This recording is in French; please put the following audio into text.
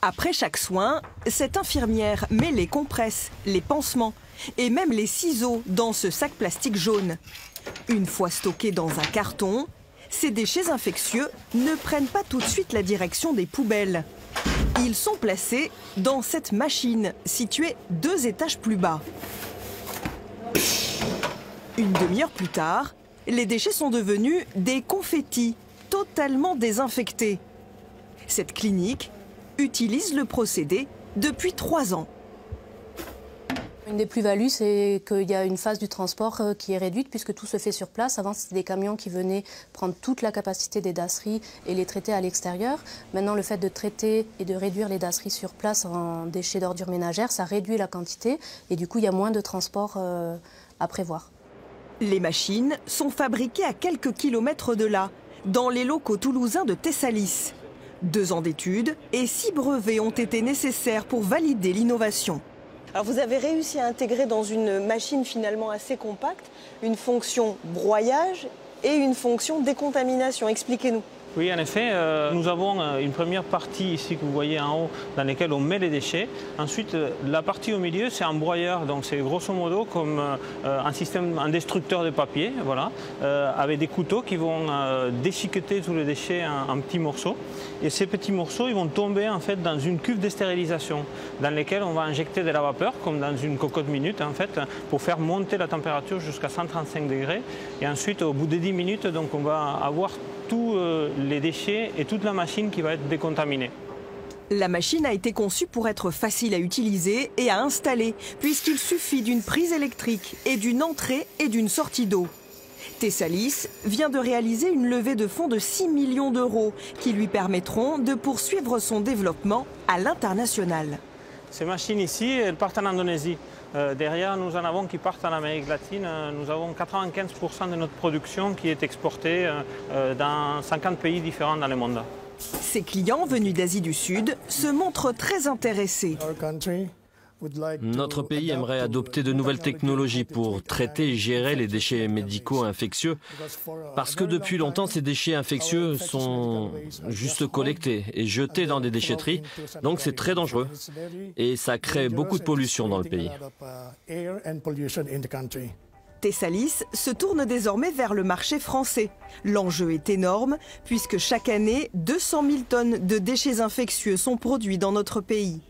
Après chaque soin, cette infirmière met les compresses, les pansements et même les ciseaux dans ce sac plastique jaune. Une fois stockés dans un carton, ces déchets infectieux ne prennent pas tout de suite la direction des poubelles. Ils sont placés dans cette machine située 2 étages plus bas. Une demi-heure plus tard, les déchets sont devenus des confettis totalement désinfectés. Cette clinique utilise le procédé depuis 3 ans. Une des plus-values, c'est qu'il y a une phase du transport qui est réduite puisque tout se fait sur place. Avant, c'était des camions qui venaient prendre toute la capacité des dasseries et les traiter à l'extérieur. Maintenant, le fait de traiter et de réduire les dasseries sur place en déchets d'ordures ménagères, ça réduit la quantité et du coup, il y a moins de transport à prévoir. Les machines sont fabriquées à quelques kilomètres de là, dans les locaux toulousains de Tessalis. 2 ans d'études et 6 brevets ont été nécessaires pour valider l'innovation. Alors vous avez réussi à intégrer dans une machine finalement assez compacte une fonction broyage et une fonction décontamination. Expliquez-nous. Oui, en effet, nous avons une première partie ici que vous voyez en haut dans laquelle on met les déchets. Ensuite, la partie au milieu, c'est un broyeur, donc c'est grosso modo comme un destructeur de papier, voilà, avec des couteaux qui vont déchiqueter tous les déchets en petits morceaux. Et ces petits morceaux, ils vont tomber en fait dans une cuve de stérilisation dans laquelle on va injecter de la vapeur, comme dans une cocotte minute en fait, pour faire monter la température jusqu'à 135 degrés. Et ensuite, au bout de 10 minutes, donc on va avoir tous les déchets et toute la machine qui va être décontaminée. La machine a été conçue pour être facile à utiliser et à installer, puisqu'il suffit d'une prise électrique et d'une entrée et d'une sortie d'eau. Tessalis vient de réaliser une levée de fonds de 6 millions d'euros qui lui permettront de poursuivre son développement à l'international. Ces machines ici, elles partent en Indonésie. Derrière, nous en avons qui partent en Amérique latine. Nous avons 95% de notre production qui est exportée dans 50 pays différents dans le monde. Ces clients venus d'Asie du Sud se montrent très intéressés. Notre pays aimerait adopter de nouvelles technologies pour traiter et gérer les déchets médicaux infectieux, parce que depuis longtemps, ces déchets infectieux sont juste collectés et jetés dans des déchetteries, donc c'est très dangereux et ça crée beaucoup de pollution dans le pays. Tessalis se tourne désormais vers le marché français. L'enjeu est énorme puisque chaque année, 200 000 tonnes de déchets infectieux sont produits dans notre pays.